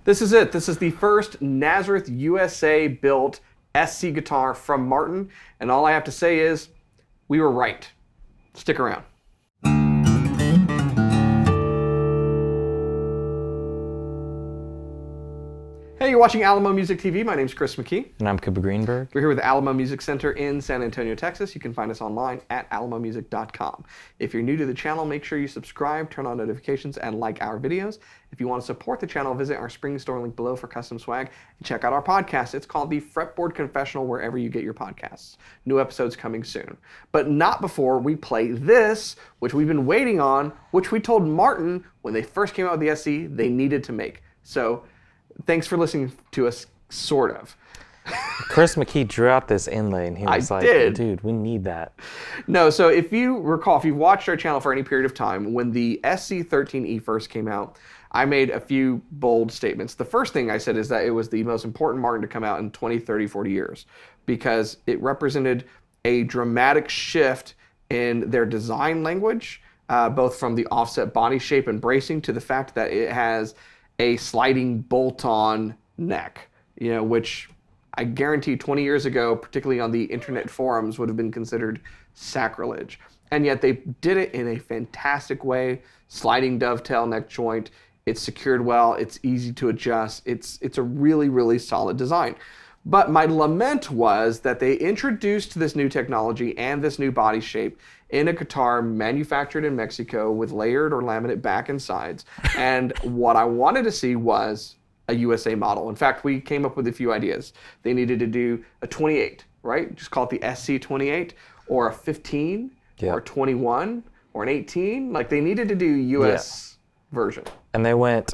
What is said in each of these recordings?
This is it. This is the first Nazareth USA built SC guitar from Martin. And all I have to say is, we were right. Stick around. Hey, you're watching Alamo Music TV. My name's Chris McKee. And I'm Cooper Greenberg. We're here with the Alamo Music Center in San Antonio, Texas. You can find us online at alamomusic.com. If you're new to the channel, make sure you subscribe, turn on notifications, and like our videos. If you want to support the channel, visit our spring store link below for custom swag and check out our podcast. It's called the Fretboard Confessional, wherever you get your podcasts. New episodes coming soon. But not before we play this, which we've been waiting on, which we told Martin when they first came out with the SC they needed to make. So thanks for listening to us, sort of. Chris McKee drew out this inlay and he was dude, we need that. No, so if you recall, if you've watched our channel for any period of time, when the SC13E first came out, I made a few bold statements. The first thing I said is that it was the most important Martin to come out in 20, 30, 40 years because it represented a dramatic shift in their design language, both from the offset body shape and bracing to the fact that it has a sliding bolt-on neck, which I guarantee 20 years ago, particularly on the internet forums, would have been considered sacrilege. And yet they did it in a fantastic way. Sliding dovetail neck joint. It's secured well. It's easy to adjust. It's a really, really solid design. But my lament was that they introduced this new technology and this new body shape in a guitar manufactured in Mexico with layered or laminate back and sides. And what I wanted to see was a USA model. In fact, we came up with a few ideas. They needed to do a 28, right? Just call it the SC28, or a 15, or a 21, or an 18. Like, they needed to do US version. And they went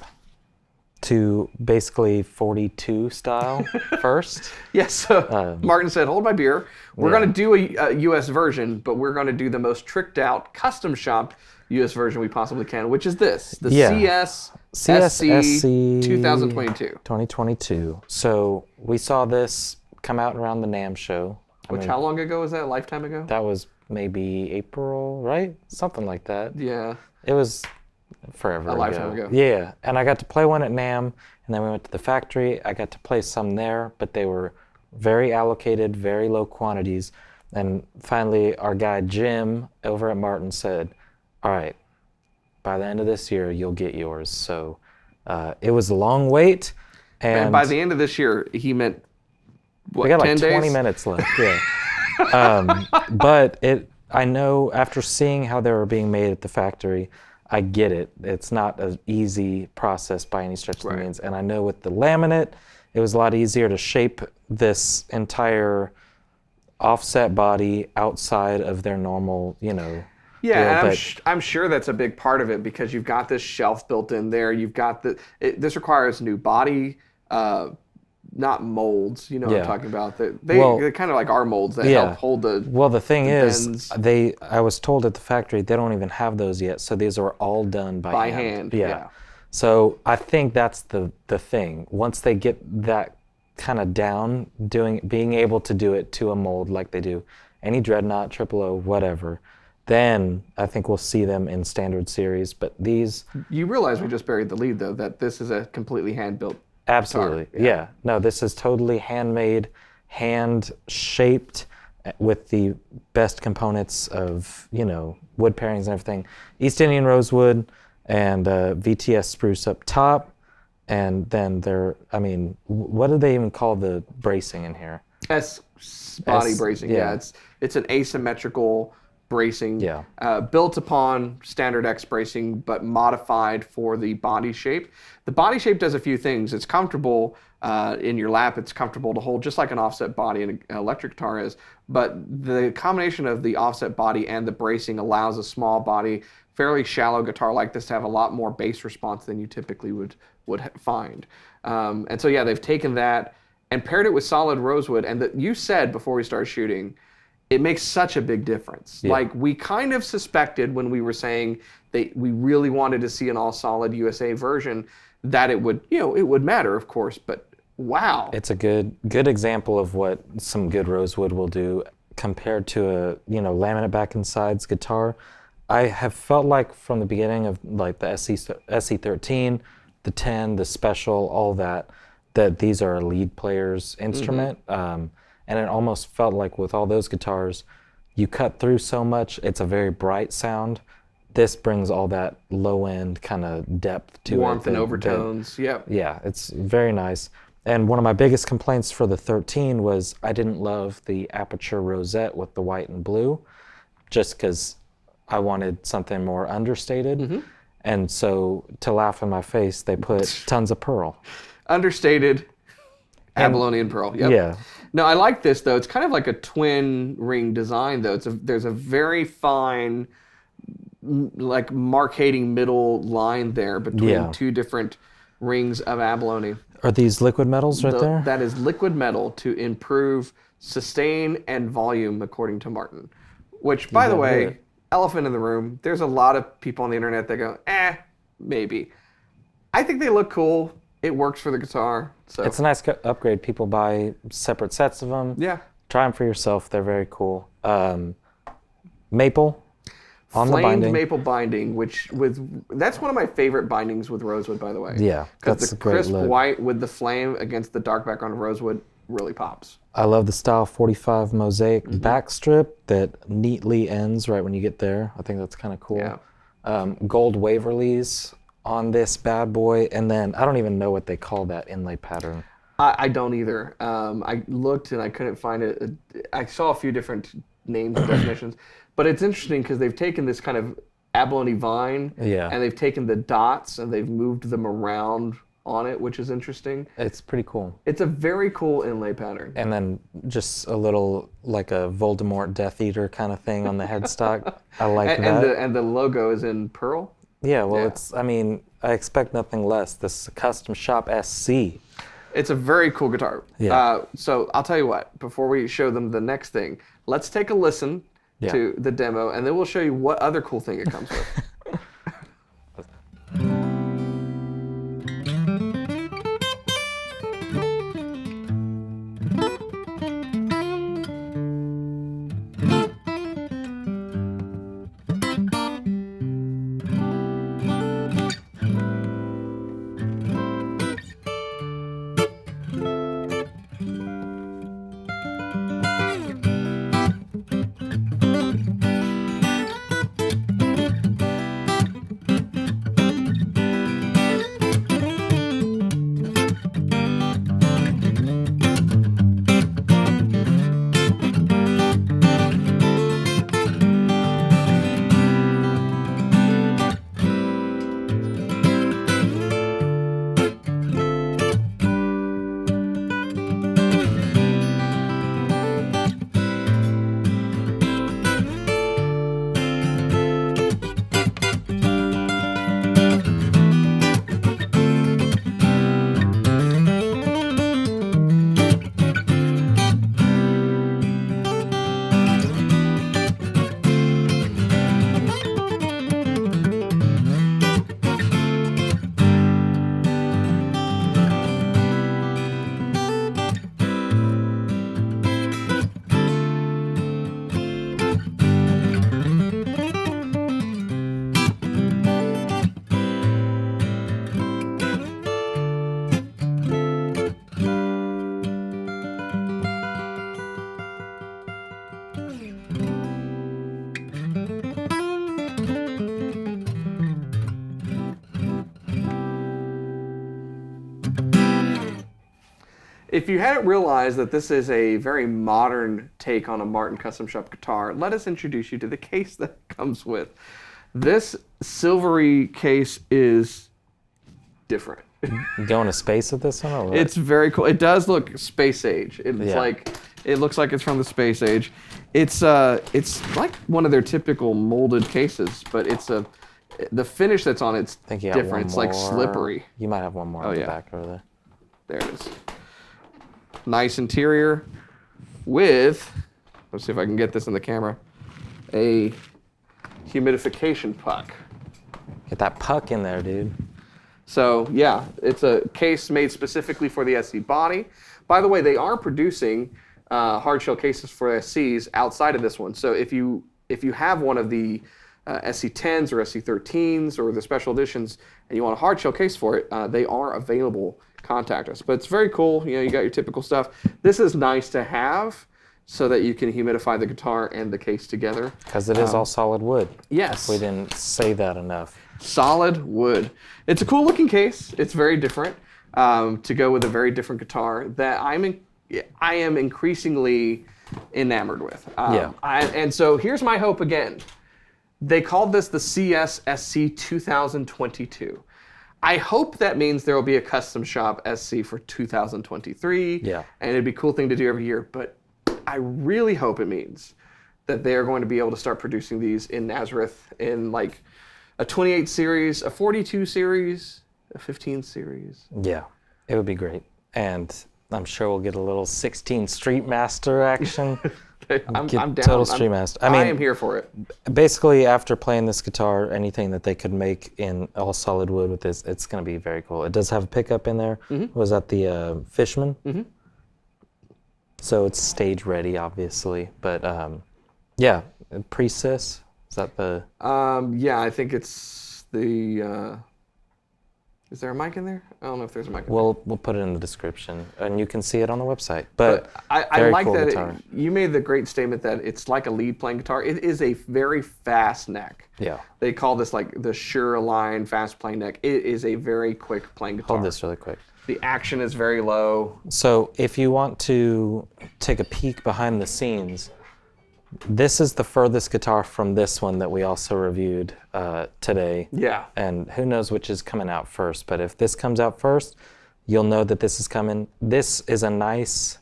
to basically 42 style first. Yes, so Martin said, hold my beer. We're going to do a US version, but we're going to do the most tricked out, custom shopped US version we possibly can, which is this, the CS SC 2022. 2022. So we saw this come out around the NAMM show. How long ago was that? A lifetime ago? That was maybe April, right? Something like that. Yeah. It was forever ago. A lifetime ago. Yeah, and I got to play one at NAMM, and then we went to the factory. I got to play some there, but they were very allocated, very low quantities. And finally, our guy Jim over at Martin said, all right, by the end of this year, you'll get yours. So it was a long wait. And by the end of this year, he meant, what, we got 10 like 20 days? minutes left, yeah. But I know after seeing how they were being made at the factory, I get it. It's not an easy process by any stretch of the means. And I know with the laminate, it was a lot easier to shape this entire offset body outside of their normal, Yeah, and I'm sure that's a big part of it because you've got this shelf built in there. You've got this requires new body, not molds. You know what I'm talking about. They're kind of like our molds that help hold the. Well, the thing is, bends. I was told at the factory they don't even have those yet. So these are all done by hand. Yeah. So I think that's the thing. Once they get that kind of down, being able to do it to a mold like they do any Dreadnought, Triple O, whatever. Then I think we'll see them in standard series. But these... You realize we just buried the lead, though, that this is a completely hand-built Absolutely, guitar. Yeah. No, this is totally handmade, hand-shaped with the best components of, wood pairings and everything. East Indian rosewood and VTS spruce up top. And then what do they even call the bracing in here? Body bracing, yeah. It's an asymmetrical bracing, built upon standard X bracing, but modified for the body shape. The body shape does a few things. It's comfortable in your lap. It's comfortable to hold, just like an offset body in an electric guitar is. But the combination of the offset body and the bracing allows a small body, fairly shallow guitar like this to have a lot more bass response than you typically would find. And so, they've taken that and paired it with solid rosewood. And you said before we started shooting, it makes such a big difference. Yeah. Like, we kind of suspected when we were saying that we really wanted to see an all-solid USA version that it would, it would matter, of course, but wow. It's a good example of what some good rosewood will do compared to a, laminate back and sides guitar. I have felt like from the beginning of like the SC13, the 10, the special, all that these are a lead player's instrument. And it almost felt like with all those guitars, you cut through so much, it's a very bright sound. This brings all that low-end kind of depth to Warmth it. and overtones, yep. Yeah, it's very nice. And one of my biggest complaints for the 13 was I didn't love the aperture rosette with the white and blue, just because I wanted something more understated. And so to laugh in my face, they put tons of pearl. Understated Abelonian pearl. Yep. Yeah. No, I like this though. It's kind of like a twin ring design though. There's a very fine, like marcating middle line there between two different rings of abalone. Are these liquid metals there? That is liquid metal to improve sustain and volume, according to Martin. Which, by the way, elephant in the room. There's a lot of people on the internet that go, maybe. I think they look cool. It works for the guitar. So it's a nice upgrade. People buy separate sets of them. Yeah. Try them for yourself. They're very cool. Maple on the binding. Maple binding, that's one of my favorite bindings with rosewood, by the way. Yeah, because the crisp white with the flame against the dark background of rosewood really pops. I love the Style 45 mosaic back strip that neatly ends right when you get there. I think that's kind of cool. Yeah. Gold Waverleys on this bad boy, and then I don't even know what they call that inlay pattern. I don't either. I looked and I couldn't find it. I saw a few different names and definitions, but it's interesting because they've taken this kind of abalone vine and they've taken the dots and they've moved them around on it, which is interesting. It's pretty cool. It's a very cool inlay pattern. And then just a little like a Voldemort Death Eater kind of thing on the headstock. I like that. And the logo is in pearl. Yeah, well, I expect nothing less. This is a Custom Shop SC. It's a very cool guitar. Yeah. So I'll tell you what, before we show them the next thing, let's take a listen to the demo, and then we'll show you what other cool thing it comes with. If you hadn't realized that this is a very modern take on a Martin Custom Shop guitar, let us introduce you to the case that it comes with. This silvery case is different. You going to space with this one? Or what? It's very cool. It does look space age. It looks like it's from the space age. It's like one of their typical molded cases, but the finish that's on it's different. It's like slippery. You might have one more on the back over there. There it is. Nice interior with, let's see if I can get this in the camera, a humidification puck. Get that puck in there, dude. So yeah, it's a case made specifically for the SC body. By the way, they are producing hard shell cases for SCs outside of this one. So if you have one of the SC10s or SC13s or the special editions, and you want a hard shell case for it, they are available. Contact us. But it's very cool. You got your typical stuff. This is nice to have so that you can humidify the guitar and the case together. Because it is all solid wood. Yes. We didn't say that enough. Solid wood. It's a cool looking case. It's very different to go with a very different guitar that I am increasingly enamored with. And so here's my hope again. They called this the CS-SC 2022. I hope that means there will be a custom shop SC for 2023. Yeah. And it'd be a cool thing to do every year. But I really hope it means that they are going to be able to start producing these in Nazareth in like a 28 series, a 42 series, a 15 series. Yeah, it would be great. And I'm sure we'll get a little 16 Street Master action. I'm down. Total Street Master. I am here for it. Basically, after playing this guitar, anything that they could make in all solid wood with this, it's going to be very cool. It does have a pickup in there. Mm-hmm. Was that the Fishman? Mm-hmm. So it's stage ready, obviously. But yeah, pre-sis. Is that the? Yeah, I think it's the. Is there a mic in there? I don't know if there's a mic. We'll put it in the description, and you can see it on the website. But I like cool that you made the great statement that it's like a lead playing guitar. It is a very fast neck. Yeah. They call this like the Sure Line fast playing neck. It is a very quick playing guitar. Hold this really quick. The action is very low. So if you want to take a peek behind the scenes, this is the furthest guitar from this one that we also reviewed today. Yeah. And who knows which is coming out first, but if this comes out first, you'll know that this is coming. This is a nice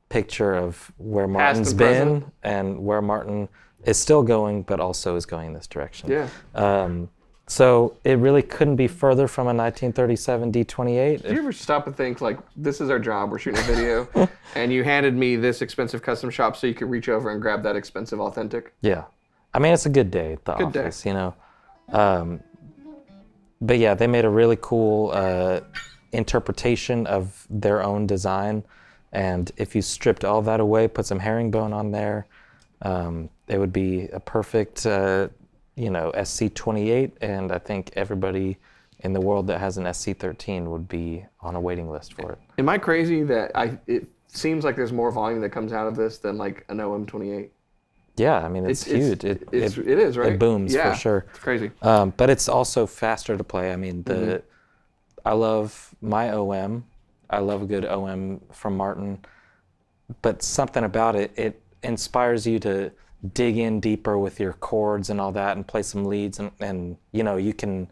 picture of where Martin's been and where Martin is still going, but also is going this direction. Yeah. So it really couldn't be further from a 1937 D28. Do you ever stop and think, like, this is our job, we're shooting a video, and you handed me this expensive custom shop so you could reach over and grab that expensive authentic? Yeah. I mean, it's a good day at the office, you know. But yeah, they made a really cool interpretation of their own design. And if you stripped all that away, put some herringbone on there, it would be a perfect... SC28, and I think everybody in the world that has an SC13 would be on a waiting list for it. Am I crazy that it seems like there's more volume that comes out of this than like an OM28? Yeah, I mean, it's huge. It is, right? It booms for sure. It's crazy. But it's also faster to play. I mean, I love my OM. I love a good OM from Martin. But something about it, it inspires you to dig in deeper with your chords and all that and play some leads and you can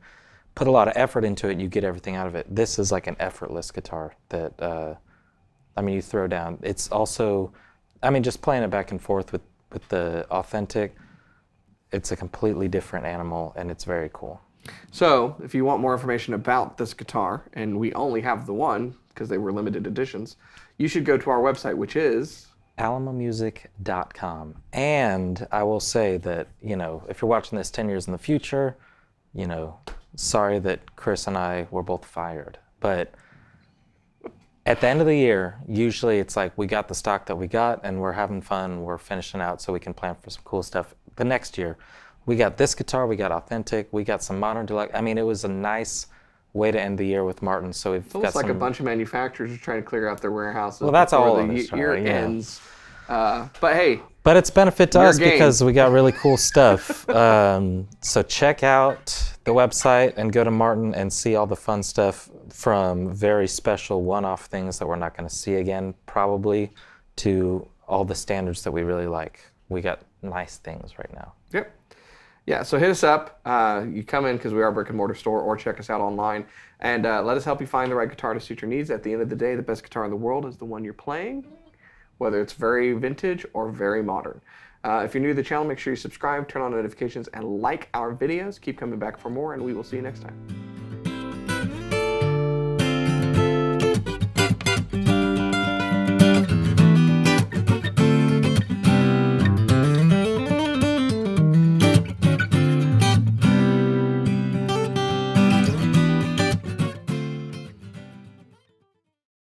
put a lot of effort into it and you get everything out of it. This is like an effortless guitar that you throw down. It's also, just playing it back and forth with the authentic, it's a completely different animal and it's very cool. So if you want more information about this guitar, and we only have the one because they were limited editions, you should go to our website, which is alamomusic.com. And I will say that, if you're watching this 10 years in the future, sorry that Chris and I were both fired. But at the end of the year, usually it's like we got the stock that we got and we're having fun, we're finishing out so we can plan for some cool stuff. The next year, we got this guitar, we got authentic, we got some modern deluxe. It was a nice way to end the year with Martin. So we've got like a bunch of manufacturers are trying to clear out their warehouses. Well, that's all the year ends. But hey, but it's benefit to us because we got really cool stuff. So check out the website and go to Martin and see all the fun stuff, from very special one-off things that we're not going to see again probably, to all the standards that we really like. We got nice things right now. Yep. Yeah, so hit us up. You come in because we are a brick and mortar store, or check us out online, and let us help you find the right guitar to suit your needs. At the end of the day, the best guitar in the world is the one you're playing, whether it's very vintage or very modern. If you're new to the channel, make sure you subscribe, turn on notifications, and like our videos. Keep coming back for more, and we will see you next time.